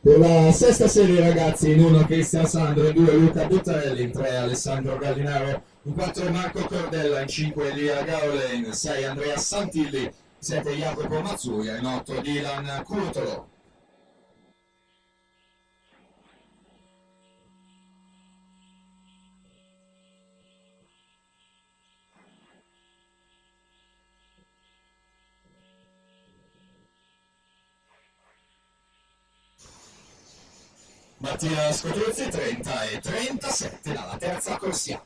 Per la sesta serie ragazzi, in 1 Cristian Sandro, in 2 Luca Buttarelli, in 3 Alessandro Gallinaro, in 4 Marco Cordella, in 5 Elia Gaole, in 6 Andrea Santilli, in 7 Jacopo Mazzuia, in 8 Dylan Curtolo. Mattia Scotruzzi 30 e 37 dalla terza corsia.